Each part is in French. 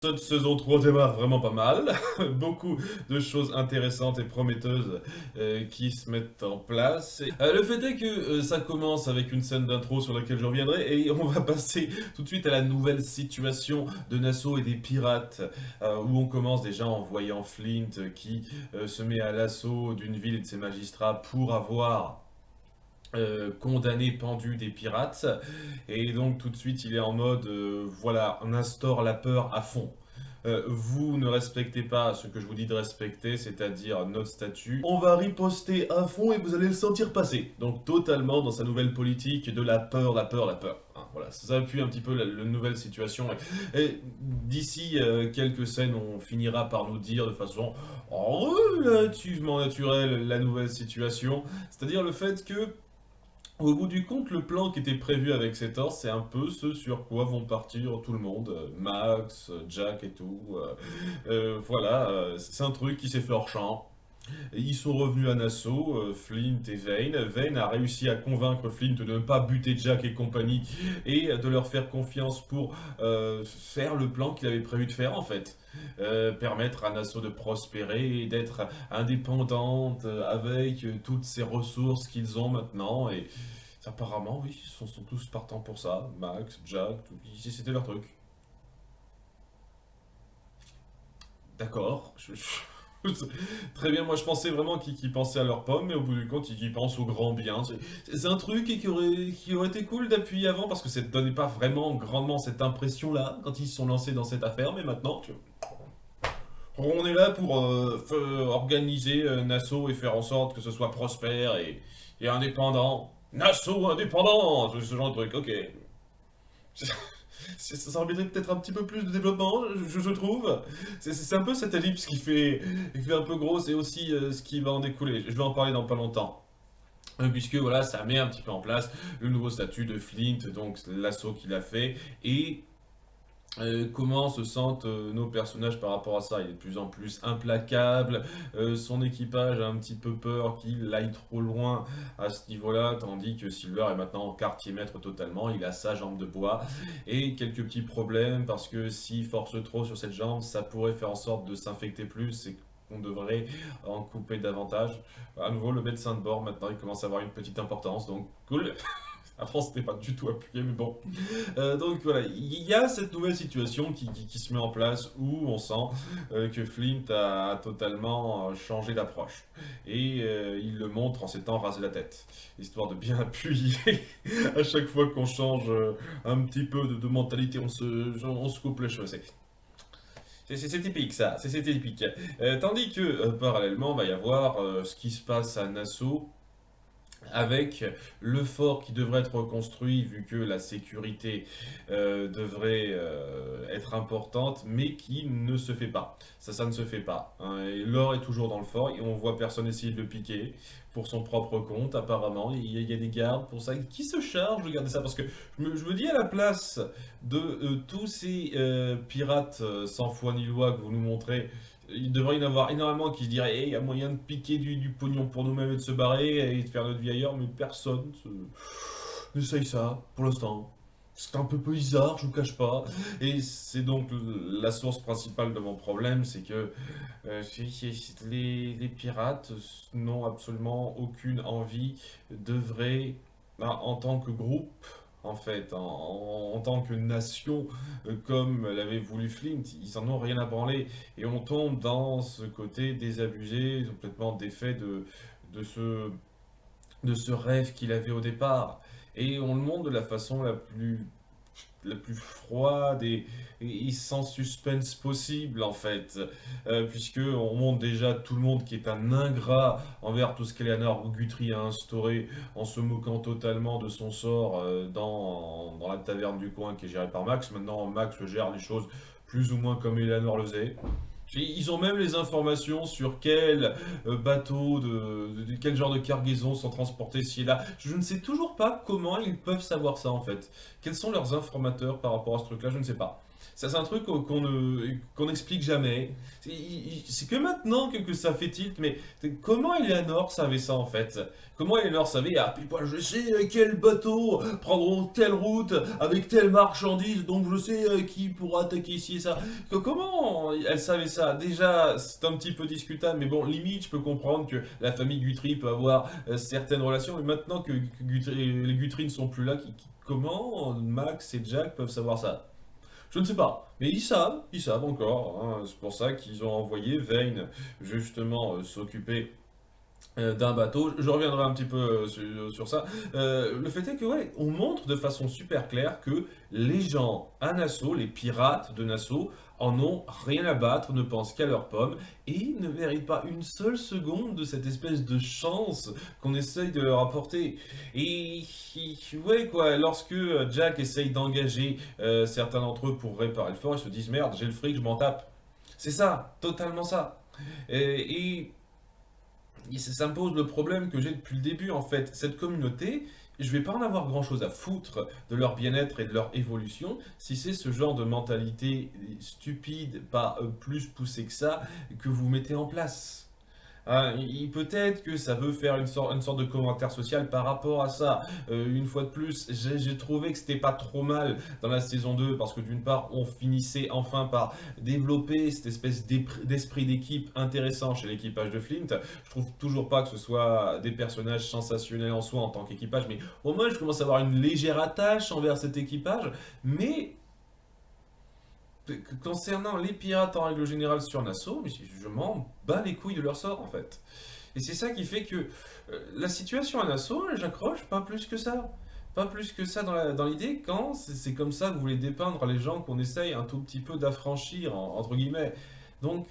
Cette saison 3 démarre vraiment pas mal. Beaucoup de choses intéressantes et prometteuses qui se mettent en place. Le fait est que ça commence avec une scène d'intro sur laquelle je reviendrai et on va passer tout de suite à la nouvelle situation de Nassau et des pirates où on commence déjà en voyant Flint qui se met à l'assaut d'une ville et de ses magistrats pour avoir condamné, pendu des pirates. Et donc tout de suite il est en mode, voilà, on instaure la peur à fond. Vous ne respectez pas ce que je vous dis de respecter, c'est-à-dire notre statut. On va riposter à fond et vous allez le sentir passer. Donc totalement dans sa nouvelle politique de la peur, la peur, la peur. Hein, voilà, ça appuie un petit peu la nouvelle situation. Et d'ici quelques scènes, on finira par nous dire de façon relativement naturelle la nouvelle situation. C'est-à-dire le fait que au bout du compte, le plan qui était prévu avec cet or, c'est un peu ce sur quoi vont partir tout le monde. Max, Jack et tout. Voilà, c'est un truc qui s'est fait hors champ. Et ils sont revenus à Nassau, Flint et Vane. Vane a réussi à convaincre Flint de ne pas buter Jack et compagnie et de leur faire confiance pour faire le plan qu'il avait prévu de faire en fait. Permettre à Nassau de prospérer et d'être indépendante avec toutes ces ressources qu'ils ont maintenant. Et apparemment, oui, ils sont tous partants pour ça. Max, Jack, c'était leur truc. D'accord. Très bien, moi je pensais vraiment qu'ils pensaient à leurs pommes, mais au bout du compte, ils pensent au grand bien. C'est un truc qui aurait été cool d'appuyer avant, parce que ça ne donnait pas vraiment grandement cette impression-là quand ils se sont lancés dans cette affaire, mais maintenant, on est là pour organiser Nassau et faire en sorte que ce soit prospère et indépendant. Nassau indépendant, ce genre de truc, ok. Ça mériterait peut-être un petit peu plus de développement, je trouve. C'est un peu cette ellipse qui fait un peu gros, c'est aussi ce qui va en découler. Je vais en parler dans pas longtemps. Puisque voilà, ça met un petit peu en place le nouveau statut de Flint, donc l'assaut qu'il a fait, et comment se sentent nos personnages par rapport à ça. Il est de plus en plus implacable, son équipage a un petit peu peur qu'il aille trop loin à ce niveau-là, tandis que Silver est maintenant en quartier maître totalement, il a sa jambe de bois, et quelques petits problèmes, parce que s'il force trop sur cette jambe, ça pourrait faire en sorte de s'infecter plus, et qu'on devrait en couper davantage. À nouveau, le médecin de bord, maintenant, il commence à avoir une petite importance, donc cool. La France n'était pas du tout appuyé, mais bon. Donc voilà, il y a cette nouvelle situation qui se met en place où on sent que Flint a totalement changé d'approche. Et il le montre en s'étant rasé la tête, histoire de bien appuyer. À chaque fois qu'on change un petit peu de mentalité, on se coupe les cheveux. C'est typique ça, c'est typique. Tandis que parallèlement, il va y avoir ce qui se passe à Nassau avec le fort qui devrait être reconstruit vu que la sécurité devrait être importante, mais qui ne se fait pas. Ça ne se fait pas. Hein. Et l'or est toujours dans le fort et on voit personne essayer de le piquer pour son propre compte, apparemment. Il y a des gardes pour ça qui se chargent de garder ça parce que je me dis à la place de tous ces pirates sans foi ni loi que vous nous montrez. Il devrait y en avoir énormément qui se diraient hey, il y a moyen de piquer du pognon pour nous-mêmes et de se barrer et de faire notre vie ailleurs, mais personne n'essaye ça pour l'instant. C'est un peu bizarre, je vous cache pas. Et c'est donc la source principale de mon problème, c'est que les pirates n'ont absolument aucune envie d'œuvrer en tant que groupe en fait, en tant que nation, comme l'avait voulu Flint, ils en ont rien à branler. Et on tombe dans ce côté désabusé, complètement défait de ce rêve qu'il avait au départ. Et on le montre de la façon la plus froide et sans suspense possible en fait, puisque on montre déjà tout le monde qui est un ingrat envers tout ce qu'Eleanor Guthrie a instauré en se moquant totalement de son sort dans la taverne du coin qui est gérée par Max. Maintenant Max gère les choses plus ou moins comme Eleanor le faisait. Ils ont même les informations sur quel bateau, quel genre de cargaison sont transportés ci et là. Je ne sais toujours pas comment ils peuvent savoir ça en fait. Quels sont leurs informateurs par rapport à ce truc-là, je ne sais pas. Ça, c'est un truc qu'on n'explique jamais. C'est que maintenant que ça fait tilt, mais comment Eleanor savait ça en fait? Comment Eleanor savait, ah, puis moi, je sais quels bateaux prendront telle route avec telle marchandise, donc je sais qui pourra attaquer ici et ça. Comment elle savait ça? Déjà, c'est un petit peu discutable, mais bon, limite, je peux comprendre que la famille Guthrie peut avoir certaines relations, mais maintenant que les Guthrie ne sont plus là, comment Max et Jack peuvent savoir ça? Je ne sais pas, mais ils savent encore, hein. C'est pour ça qu'ils ont envoyé Vayne justement s'occuper d'un bateau. Je reviendrai un petit peu sur ça. Le fait est que, ouais, on montre de façon super claire que les gens à Nassau, les pirates de Nassau, en ont rien à battre, ne pensent qu'à leurs pommes et ne méritent pas une seule seconde de cette espèce de chance qu'on essaye de leur apporter. Et ouais, quoi, lorsque Jack essaye d'engager certains d'entre eux pour réparer le fort, ils se disent merde, j'ai le fric, je m'en tape. C'est ça, totalement ça. Et ça me pose le problème que j'ai depuis le début en fait. Cette communauté, je vais pas en avoir grand chose à foutre de leur bien-être et de leur évolution si c'est ce genre de mentalité stupide, pas plus poussée que ça, que vous mettez en place. Hein, peut-être que ça veut faire une sorte de commentaire social par rapport à ça. Une fois de plus, j'ai trouvé que c'était pas trop mal dans la saison 2 parce que d'une part, on finissait enfin par développer cette espèce d'esprit d'équipe intéressant chez l'équipage de Flint. Je trouve toujours pas que ce soit des personnages sensationnels en soi en tant qu'équipage, mais au moins je commence à avoir une légère attache envers cet équipage. Mais concernant les pirates en règle générale sur Nassau, mais je m'en bats les couilles de leur sort en fait. Et c'est ça qui fait que la situation à Nassau, j'accroche pas plus que ça. Pas plus que ça dans l'idée quand c'est comme ça que vous voulez dépeindre les gens qu'on essaye un tout petit peu d'affranchir, entre guillemets. Donc,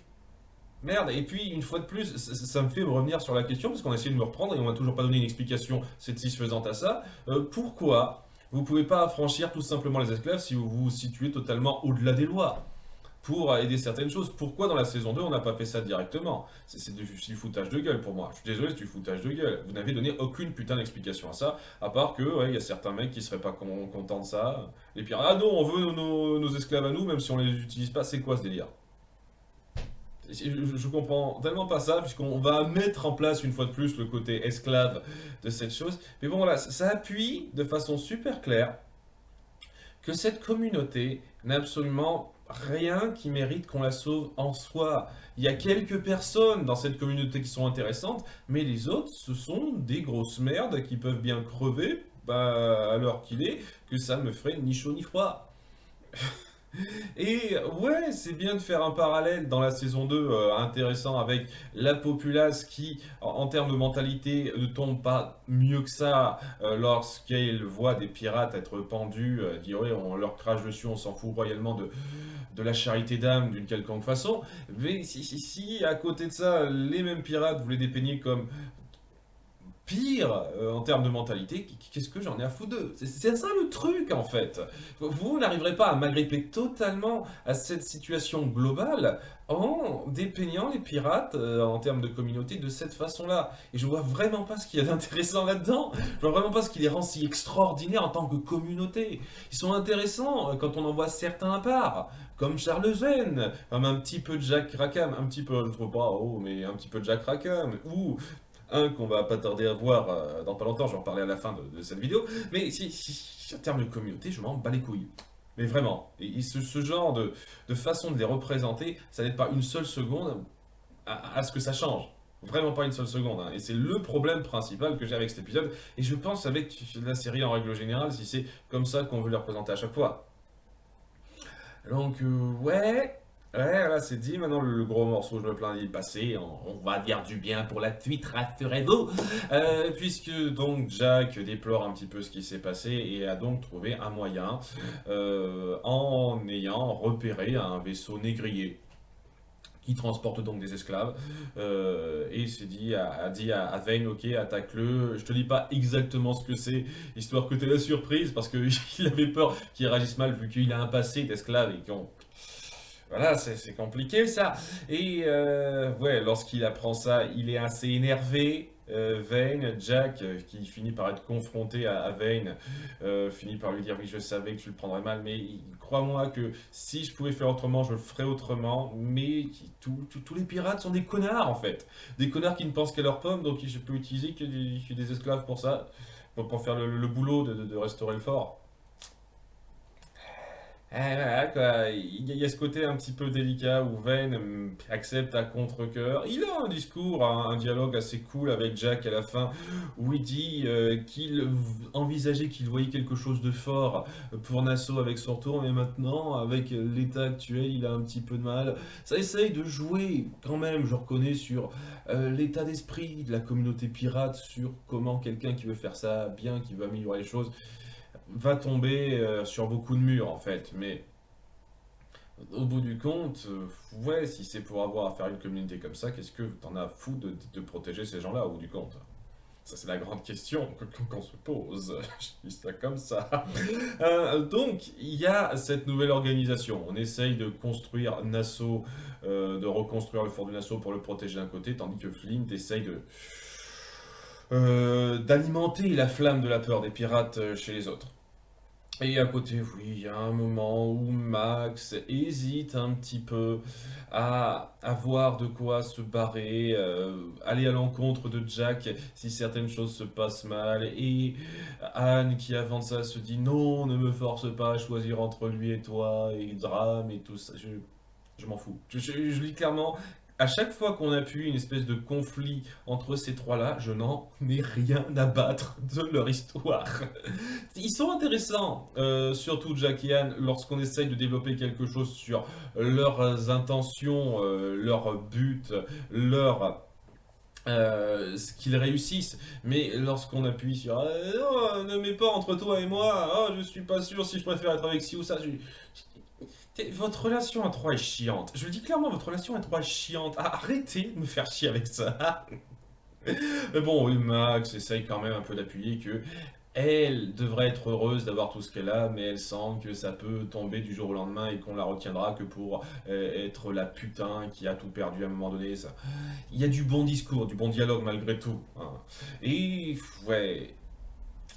merde, et puis une fois de plus, ça me fait revenir sur la question, parce qu'on a essayé de me reprendre et on m'a toujours pas donné une explication satisfaisante à ça. Pourquoi vous pouvez pas affranchir tout simplement les esclaves si vous vous situez totalement au-delà des lois pour aider certaines choses? Pourquoi dans la saison 2 on n'a pas fait ça directement? C'est du foutage de gueule pour moi. Je suis désolé, c'est du foutage de gueule. Vous n'avez donné aucune putain d'explication à ça, à part que, ouais, il y a certains mecs qui seraient pas contents de ça. Les pirates, ah non, on veut nos esclaves à nous, même si on les utilise pas, c'est quoi ce délire? Je comprends tellement pas ça, puisqu'on va mettre en place une fois de plus le côté esclave de cette chose. Mais bon, voilà, ça appuie de façon super claire que cette communauté n'a absolument rien qui mérite qu'on la sauve en soi. Il y a quelques personnes dans cette communauté qui sont intéressantes, mais les autres, ce sont des grosses merdes qui peuvent bien crever, bah, à l'heure qu'il est, que ça me ferait ni chaud ni froid. Et ouais, c'est bien de faire un parallèle dans la saison 2 intéressant avec la populace qui, en termes de mentalité, ne tombe pas mieux que ça lorsqu'elle voit des pirates être pendus, dire ouais, on leur crache dessus, on s'en fout royalement de la charité d'âme d'une quelconque façon. Mais si à côté de ça, les mêmes pirates vous les dépeignez comme pire en termes de mentalité, qu'est-ce que j'en ai à foutre d'eux? C'est ça le truc en fait. Vous n'arriverez pas à m'agripper totalement à cette situation globale en dépeignant les pirates en termes de communauté de cette façon-là. Et je vois vraiment pas ce qu'il y a d'intéressant là-dedans. Je vois vraiment pas ce qui les rend si extraordinaires en tant que communauté. Ils sont intéressants quand on en voit certains à part. Comme Charles Vane, comme un petit peu Jack Rackham, un petit peu, je ne trouve pas, oh, mais un petit peu Jack Rackham, ou un qu'on va pas tarder à voir dans pas longtemps, je vais en parler à la fin de cette vidéo, mais en termes de communauté, je m'en bats les couilles. Mais vraiment, et ce genre de façon de les représenter, ça n'aide pas une seule seconde à ce que ça change. Vraiment pas une seule seconde, hein. Et c'est le problème principal que j'ai avec cet épisode, et je pense avec la série en règle générale, si c'est comme ça qu'on veut les représenter à chaque fois. Donc, ouais. Ouais, là c'est dit, maintenant le gros morceau, je me plains d'y passer, on va dire du bien pour la suite, rassurez-vous, puisque donc Jack déplore un petit peu ce qui s'est passé et a donc trouvé un moyen en ayant repéré un vaisseau négrier qui transporte donc des esclaves, et s'est dit, a dit à Vayne, ok, attaque-le, je te dis pas exactement ce que c'est, histoire que tu aies la surprise, parce qu'il avait peur qu'il réagisse mal vu qu'il a un passé d'esclave et qu'on... Voilà, c'est compliqué ça. Et ouais, lorsqu'il apprend ça, il est assez énervé. Vayne, Jack, qui finit par être confronté à Vayne, finit par lui dire oui, je savais que tu le prendrais mal, mais crois-moi que si je pouvais faire autrement, je le ferais autrement, mais tous les pirates sont des connards en fait, des connards qui ne pensent qu'à leur pomme, donc je peux utiliser que des esclaves pour ça, pour faire le boulot de restaurer le fort. Voilà, quoi. Il y a ce côté un petit peu délicat où Vayne accepte à contre-cœur. Il a un discours, un dialogue assez cool avec Jack à la fin où il dit qu'il envisageait qu'il voyait quelque chose de fort pour Nassau avec son tour, mais maintenant, avec l'état actuel, il a un petit peu de mal. Ça essaye de jouer quand même, je reconnais, sur l'état d'esprit de la communauté pirate, sur comment quelqu'un qui veut faire ça bien, qui veut améliorer les choses, va tomber sur beaucoup de murs en fait, mais au bout du compte, ouais, si c'est pour avoir à faire une communauté comme ça, qu'est-ce que t'en as à foutre de protéger ces gens-là au bout du compte? Ça, c'est la grande question qu'on se pose. Je dis ça comme ça. Donc, il y a cette nouvelle organisation. On essaye de construire Nassau, de reconstruire le fort de Nassau pour le protéger d'un côté, tandis que Flint essaye d'alimenter la flamme de la peur des pirates chez les autres. Et à côté, oui, il y a un moment où Max hésite un petit peu à avoir de quoi se barrer, aller à l'encontre de Jack si certaines choses se passent mal. Et Anne, qui avant ça se dit non, ne me force pas à choisir entre lui et toi, et drame et tout ça. Je m'en fous. Je lis clairement, à chaque fois qu'on appuie une espèce de conflit entre ces trois-là, je n'en ai rien à battre de leur histoire. Ils sont intéressants, surtout Jack et Anne, lorsqu'on essaye de développer quelque chose sur leurs intentions, leurs buts, leur ce qu'ils réussissent, mais lorsqu'on appuie sur non, ne mets pas entre toi et moi, oh, je suis pas sûr si je préfère être avec ci ou ça. Votre relation à trois est chiante. Je le dis clairement, votre relation à trois est chiante. Ah, arrêtez de me faire chier avec ça. Mais bon, oui, Max essaye quand même un peu d'appuyer que elle devrait être heureuse d'avoir tout ce qu'elle a, mais elle sent que ça peut tomber du jour au lendemain et qu'on la retiendra que pour être la putain qui a tout perdu à un moment donné. Ça. Il y a du bon discours, du bon dialogue malgré tout, hein. Et ouais,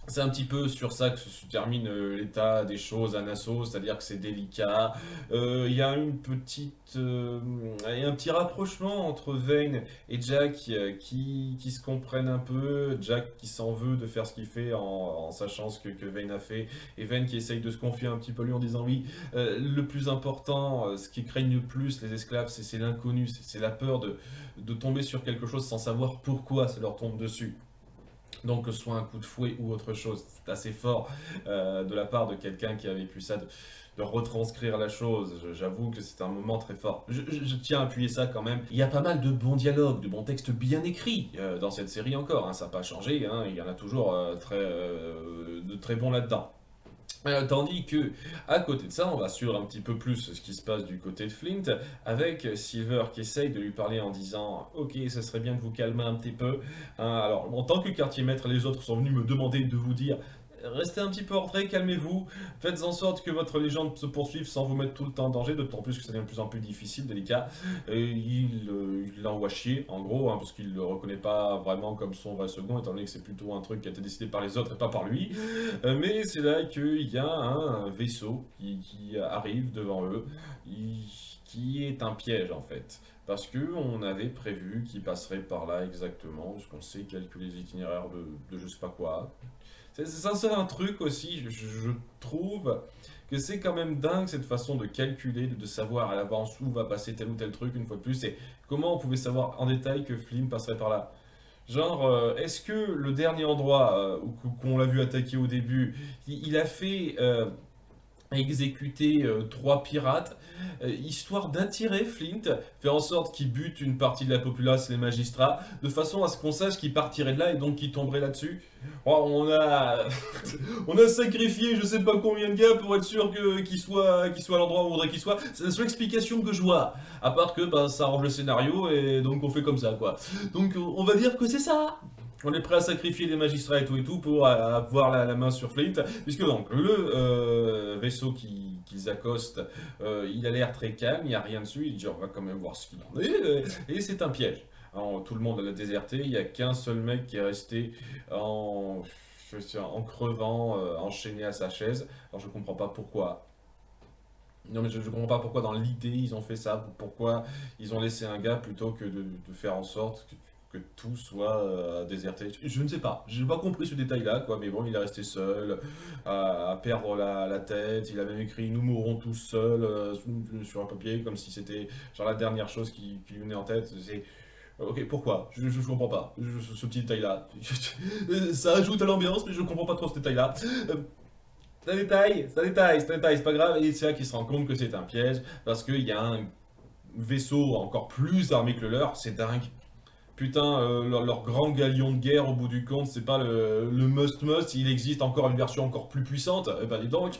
c'est un petit peu sur ça que se termine l'état des choses à Nassau, c'est-à-dire que c'est délicat. Il y a il y a un petit rapprochement entre Vayne et Jack qui se comprennent un peu. Jack qui s'en veut de faire ce qu'il fait en sachant ce que Vayne a fait. Et Vayne qui essaye de se confier un petit peu lui en disant oui, le plus important, ce qui craignent le plus les esclaves, c'est l'inconnu, c'est la peur de tomber sur quelque chose sans savoir pourquoi ça leur tombe dessus. Donc, que ce soit un coup de fouet ou autre chose, c'est assez fort de la part de quelqu'un qui a vécu ça, de retranscrire la chose. J'avoue que c'est un moment très fort. Je tiens à appuyer ça quand même. Il y a pas mal de bons dialogues, de bons textes bien écrits dans cette série encore, hein. Ça n'a pas changé, hein. Il y en a toujours de très bons là-dedans. Tandis que, à côté de ça, on va suivre un petit peu plus ce qui se passe du côté de Flint, avec Silver qui essaye de lui parler en disant ok, ça serait bien de vous calmer un petit peu, hein. Alors, en tant que quartier maître, les autres sont venus me demander de vous dire restez un petit peu en retrait, calmez-vous, faites en sorte que votre légende se poursuive sans vous mettre tout le temps en danger, d'autant plus que ça devient de plus en plus difficile, délicat. Et il l'envoie chier, en gros, hein, parce qu'il ne le reconnaît pas vraiment comme son vrai second, étant donné que c'est plutôt un truc qui a été décidé par les autres et pas par lui. Mais c'est là qu'il y a un vaisseau qui arrive devant eux, qui est un piège en fait. Parce qu'on avait prévu qu'il passerait par là exactement, parce qu'on sait calculer les itinéraires de je sais pas quoi. C'est un truc aussi, je trouve que c'est quand même dingue cette façon de calculer, de savoir à l'avance où va passer tel ou tel truc une fois de plus, et comment on pouvait savoir en détail que Flynn passerait par là. Genre, est-ce que le dernier endroit qu'on l'a vu attaquer au début, il a fait exécuter trois pirates, histoire d'attirer Flint, faire en sorte qu'il bute une partie de la populace, les magistrats, de façon à ce qu'on sache qu'il partirait de là et donc qu'il tomberait là-dessus. Oh, on a sacrifié je sais pas combien de gars pour être sûr qu'il soit à l'endroit où on voudrait qu'il soit. C'est la seule explication que je vois. À part que bah, ça arrange le scénario et donc on fait comme ça quoi. Donc on va dire que c'est ça. On est prêt à sacrifier les magistrats et tout pour avoir la main sur Flint, puisque donc le vaisseau qu'ils accostent, il a l'air très calme, il n'y a rien dessus, il dit on va quand même voir ce qu'il en est, et c'est un piège. Tout le monde l'a déserté, il n'y a qu'un seul mec qui est resté en, en crevant, enchaîné à sa chaise. Alors je comprends pas pourquoi. Non mais je comprends pas pourquoi dans l'idée ils ont fait ça, pourquoi ils ont laissé un gars plutôt que de faire en sorte que tout soit déserté. Je ne sais pas, j'ai pas compris ce détail-là, quoi, mais bon, il est resté seul, à perdre la tête, il a même écrit «Nous mourrons tous seuls» sur un papier, comme si c'était genre la dernière chose qui lui venait en tête. C'est... Ok, pourquoi? Je comprends pas, ce petit détail-là. Ça ajoute à l'ambiance, mais je comprends pas trop ce détail-là. C'est un détail, c'est un détail, c'est un détail, c'est pas grave. Et c'est là qu'il se rend compte que c'est un piège, parce qu'il y a un vaisseau encore plus armé que le leur, c'est dingue. Putain, leur grand galion de guerre, au bout du compte, c'est pas le must-must, il existe encore une version encore plus puissante. Eh ben dis donc.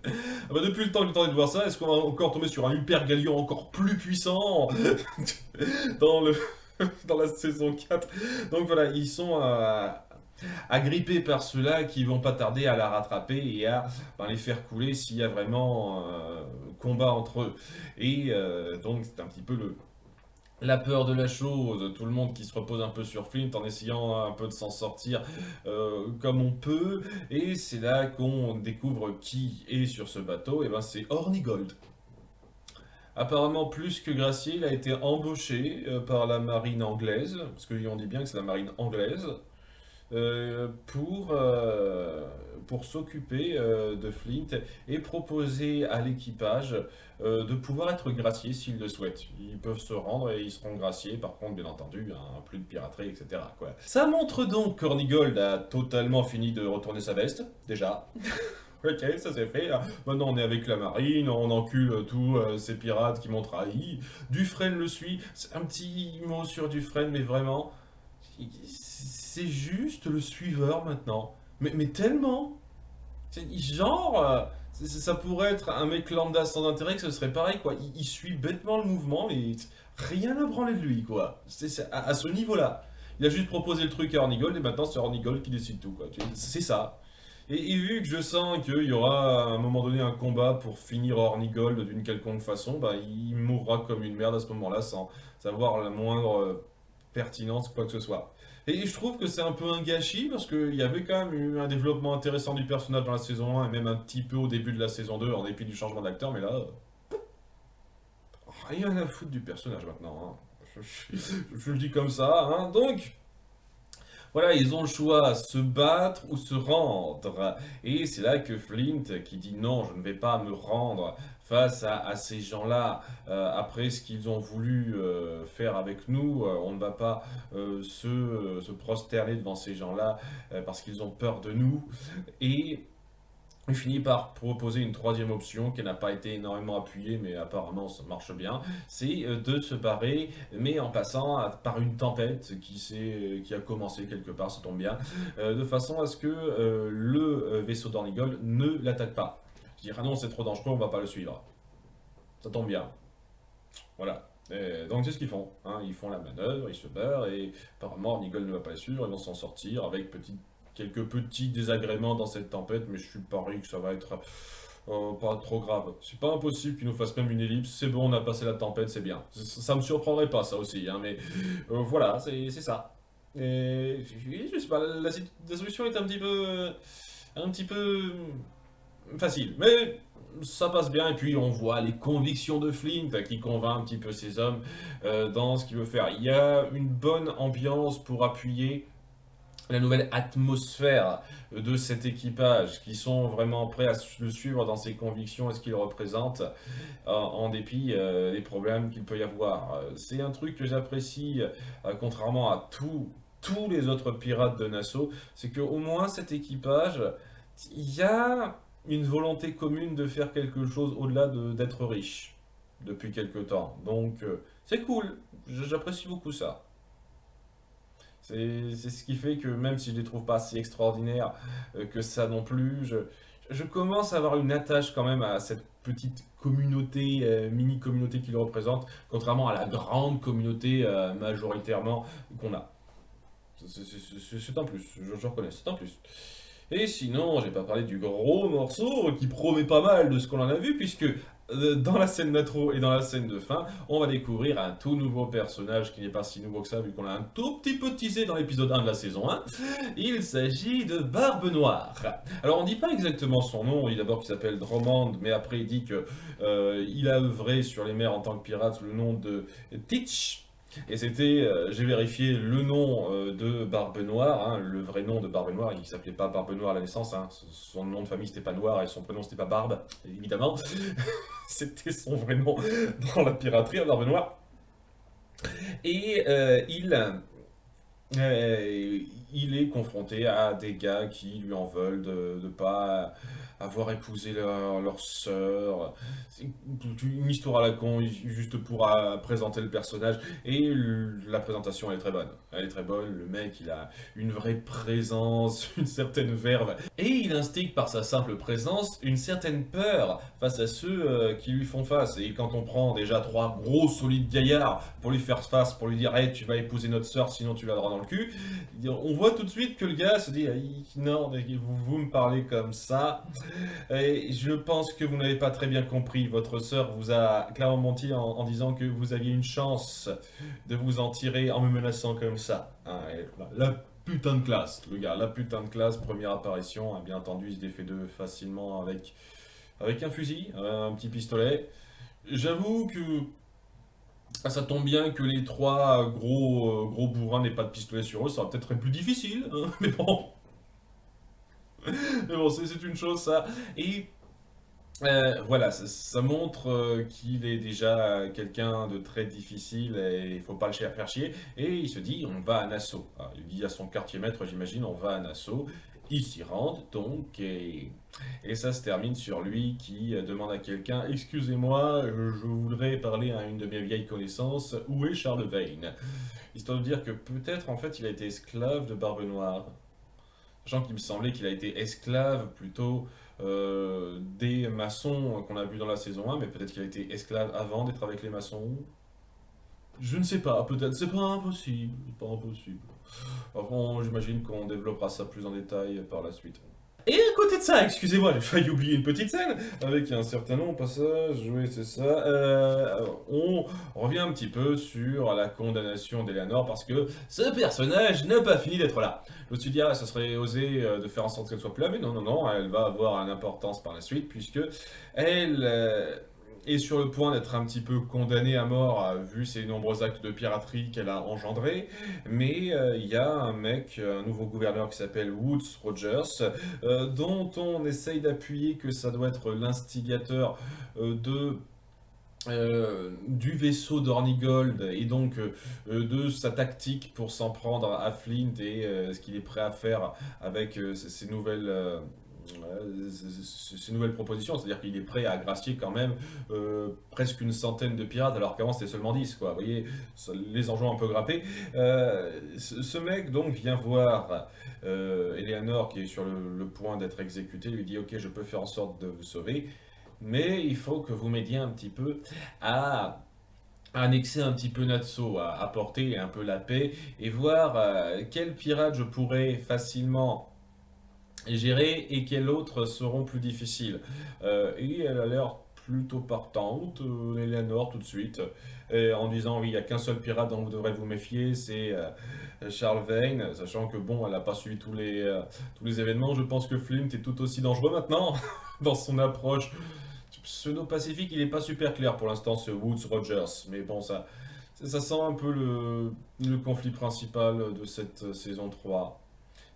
Ah bah, depuis le temps que j'ai tenté de voir ça, est-ce qu'on va encore tomber sur un hyper galion encore plus puissant dans le dans la saison 4? Donc voilà, ils sont agrippés par ceux-là qui vont pas tarder à la rattraper et à ben, les faire couler s'il y a vraiment combat entre eux. Et donc c'est un petit peu la peur de la chose, tout le monde qui se repose un peu sur Flint en essayant un peu de s'en sortir comme on peut. Et c'est là qu'on découvre qui est sur ce bateau, et ben c'est Hornigold. Apparemment, plus que gracié, il a été embauché par la marine anglaise, parce qu'on dit bien que c'est la marine anglaise, euh, pour, euh, pour s'occuper de Flint et proposer à l'équipage de pouvoir être graciés s'ils le souhaitent. Ils peuvent se rendre et ils seront graciés, par contre, bien entendu, hein, plus de piraterie, etc. Quoi. Ça montre donc qu'Hornigold a totalement fini de retourner sa veste, déjà. Ok, ça c'est fait. Maintenant on est avec la marine, on encule tous ces pirates qui m'ont trahi. Dufresne le suit. C'est un petit mot sur Dufresne, mais vraiment, c'est juste le suiveur maintenant. Mais tellement. Genre, ça pourrait être un mec lambda sans intérêt que ce serait pareil, quoi. Il suit bêtement le mouvement, mais rien à branler de lui, quoi. C'est à ce niveau-là. Il a juste proposé le truc à Hornigold et maintenant c'est Hornigold qui décide tout, quoi. C'est ça. Et vu que je sens qu'il y aura à un moment donné un combat pour finir Hornigold d'une quelconque façon, bah, il mourra comme une merde à ce moment-là sans avoir la moindre pertinence, quoi que ce soit. Et je trouve que c'est un peu un gâchis parce qu'il y avait quand même eu un développement intéressant du personnage dans la saison 1 et même un petit peu au début de la saison 2 en dépit du changement d'acteur, mais là, rien à foutre du personnage maintenant. Hein. Je le dis comme ça, hein. Donc, voilà, ils ont le choix, se battre ou se rendre. Et c'est là que Flint, qui dit non, je ne vais pas me rendre face à ces gens-là, après ce qu'ils ont voulu faire avec nous, on ne va pas se prosterner devant ces gens-là parce qu'ils ont peur de nous. Et il finit par proposer une troisième option qui n'a pas été énormément appuyée, mais apparemment ça marche bien. C'est de se barrer, mais en passant par une tempête qui a commencé quelque part, ça tombe bien, de façon à ce que le vaisseau d'Ornigold ne l'attaque pas. Je dirais ah non, c'est trop dangereux, on va pas le suivre. Ça tombe bien. Voilà. Donc c'est ce qu'ils font. Hein. Ils font la manœuvre, ils se barrent et apparemment Ornigold ne va pas le suivre, ils vont s'en sortir avec quelques petits désagréments dans cette tempête, mais je suis pari que ça va être pas trop grave. C'est pas impossible qu'ils nous fassent même une ellipse. C'est bon, on a passé la tempête, c'est bien. Ça me surprendrait pas, ça aussi, hein, mais voilà, c'est ça. Et je sais pas, la solution est un petit peu facile, mais ça passe bien. Et puis on voit les convictions de Flint qui convainc un petit peu ses hommes dans ce qu'il veut faire. Il y a une bonne ambiance pour appuyer la nouvelle atmosphère de cet équipage, qui sont vraiment prêts à le suivre dans ses convictions et ce qu'il représente, en dépit des problèmes qu'il peut y avoir. C'est un truc que j'apprécie, contrairement à tous les autres pirates de Nassau, c'est qu'au moins cet équipage, il y a une volonté commune de faire quelque chose au-delà d'être riche depuis quelque temps. Donc c'est cool, j'apprécie beaucoup ça. C'est ce qui fait que même si je les trouve pas si extraordinaires que ça non plus, je commence à avoir une attache quand même à cette petite communauté, mini-communauté qu'ils représentent, contrairement à la grande communauté majoritairement qu'on a. C'est un plus, je reconnais, c'est un plus. Et sinon, j'ai pas parlé du gros morceau qui promet pas mal de ce qu'on en a vu, puisque dans la scène d'intro et dans la scène de fin, on va découvrir un tout nouveau personnage qui n'est pas si nouveau que ça, vu qu'on l'a un tout petit peu teasé dans l'épisode 1 de la saison 1. Il s'agit de Barbe Noire. Alors on dit pas exactement son nom, il dit d'abord qu'il s'appelle Dromond, mais après il dit que il a œuvré sur les mers en tant que pirate sous le nom de Teach. Et c'était, j'ai vérifié le nom de Barbe Noire, hein, le vrai nom de Barbe Noire, il s'appelait pas Barbe Noire à la naissance, hein, son nom de famille c'était pas Noir et son prénom c'était pas Barbe, évidemment. C'était son vrai nom dans la piraterie, à Barbe Noire. Et il est confronté à des gars qui lui en veulent de ne pas avoir épousé leur sœur. C'est une histoire à la con, juste pour présenter le personnage. Et la présentation, elle est très bonne. Elle est très bonne. Le mec, il a une vraie présence, une certaine verve. Et il instigue par sa simple présence une certaine peur face à ceux qui lui font face. Et quand on prend déjà trois gros solides gaillards pour lui faire face, pour lui dire hey, tu vas épouser notre sœur, sinon tu la droit dans le cul, on voit tout de suite que le gars se dit non, vous me parlez comme ça. Et je pense que vous n'avez pas très bien compris. Votre sœur vous a clairement menti en disant que vous aviez une chance de vous en tirer en me menaçant comme ça. Hein, la putain de classe, le gars, la putain de classe, première apparition. Hein, bien entendu, il se défait d'eux facilement avec un fusil, un petit pistolet. J'avoue que ça tombe bien que les trois gros bourrins n'aient pas de pistolet sur eux, ça va peut-être être plus difficile, hein, mais bon. Mais bon, c'est une chose ça. Et voilà, ça montre qu'il est déjà quelqu'un de très difficile et il faut pas le faire chier. Et il se dit, on va à Nassau. Ah, il dit à son quartier maître, j'imagine, on va à Nassau. Il s'y rend donc et ça se termine sur lui qui demande à quelqu'un, excusez-moi, je voudrais parler à une de mes vieilles connaissances, où est Charles Vane? Histoire de dire que peut-être en fait il a été esclave de Barbe Noire. Sachant qu'il me semblait qu'il a été esclave plutôt des maçons qu'on a vu dans la saison 1, mais peut-être qu'il a été esclave avant d'être avec les maçons. Je ne sais pas, peut-être, c'est pas impossible, c'est pas impossible. Enfin, j'imagine qu'on développera ça plus en détail par la suite. Et à côté de ça, excusez-moi, j'ai failli oublier une petite scène avec un certain nom, passage, oui c'est ça. On revient un petit peu sur la condamnation d'Eleanor parce que ce personnage n'a pas fini d'être là. Je me suis dit, ah, ça serait osé de faire en sorte qu'elle soit plus là, mais non, non, non, elle va avoir une importance par la suite puisque elle est sur le point d'être un petit peu condamnée à mort vu ses nombreux actes de piraterie qu'elle a engendrés. Mais il y a un mec, un nouveau gouverneur qui s'appelle Woods Rogers, dont on essaye d'appuyer que ça doit être l'instigateur du vaisseau d'Ornigold et donc de sa tactique pour s'en prendre à Flint et ce qu'il est prêt à faire avec ces nouvelles propositions, c'est-à-dire qu'il est prêt à gracier quand même presque une centaine de pirates alors qu'avant c'était seulement 10 quoi, vous voyez, les enjeux ont un peu grappé. Ce mec donc vient voir Eleanor qui est sur le point d'être exécutée, lui dit ok je peux faire en sorte de vous sauver, mais il faut que vous m'aidiez un petit peu à annexer un petit peu Nassau, à apporter un peu la paix et voir quels pirates je pourrais facilement gérer et quels autres seront plus difficiles. Et elle a l'air plutôt partante, Eleanor, tout de suite, en disant oui, il n'y a qu'un seul pirate dont vous devrez vous méfier, c'est Charles Vane, sachant que bon, elle n'a pas suivi tous les événements. Je pense que Flint est tout aussi dangereux maintenant dans son approche pseudo-pacifique. Il n'est pas super clair pour l'instant, ce Woods Rogers, mais bon, ça sent un peu le conflit principal de cette saison 3.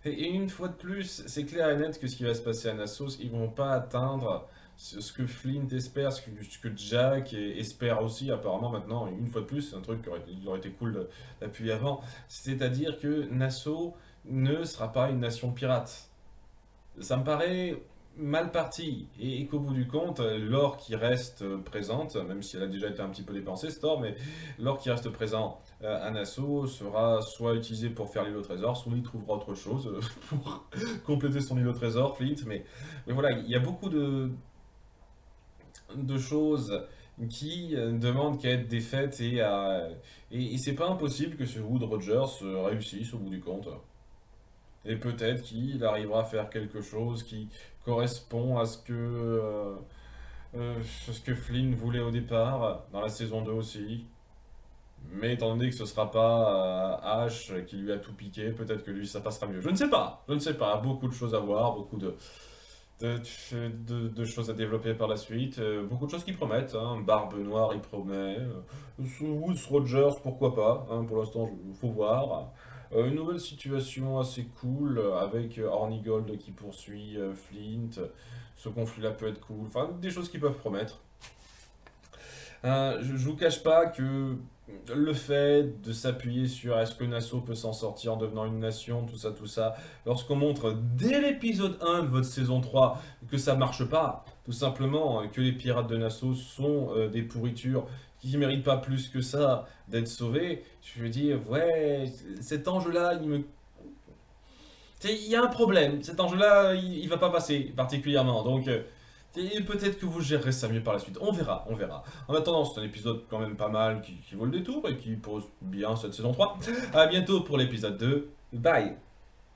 Et une fois de plus, c'est clair et net que ce qui va se passer à Nassau, ils vont pas atteindre ce que Flint espère, ce que Jack espère aussi, apparemment maintenant, une fois de plus, c'est un truc qui aurait été cool d'appuyer avant, c'est-à-dire que Nassau ne sera pas une nation pirate. Ça me paraît mal parti, et qu'au bout du compte, l'or qui reste présente, même si elle a déjà été un petit peu dépensée, cette or, mais l'or qui reste présent à Nassau sera soit utilisé pour faire l'île au trésor, soit il trouvera autre chose pour compléter son île au trésor, Flint, mais voilà, il y a beaucoup de choses qui demandent qu'à être défaites et c'est pas impossible que ce Wood Rogers réussisse au bout du compte. Et peut-être qu'il arrivera à faire quelque chose qui correspond à ce que ce que Flynn voulait au départ, dans la saison 2 aussi. Mais étant donné que ce sera pas Ash qui lui a tout piqué, peut-être que lui ça passera mieux. Je ne sais pas, je ne sais pas. Beaucoup de choses à voir, beaucoup de, de choses à développer par la suite. Beaucoup de choses qui promettent. Hein. Barbe Noire, il promet. Woods Rogers, pourquoi pas. Hein. Pour l'instant, il faut voir. Une nouvelle situation assez cool avec Hornigold qui poursuit Flint. Ce conflit-là peut être cool. Enfin, des choses qui peuvent promettre. Je vous cache pas que le fait de s'appuyer sur est-ce que Nassau peut s'en sortir en devenant une nation, tout ça, lorsqu'on montre dès l'épisode 1 de votre saison 3 que ça marche pas, tout simplement, que les pirates de Nassau sont des pourritures qui ne méritent pas plus que ça d'être sauvés, je veux dire, ouais, cet enjeu-là, il y a un problème, cet enjeu-là, il va pas passer particulièrement, donc... et peut-être que vous gérerez ça mieux par la suite. On verra, on verra. En attendant, c'est un épisode quand même pas mal qui vaut le détour et qui pose bien cette saison 3. A bientôt pour l'épisode 2. Bye.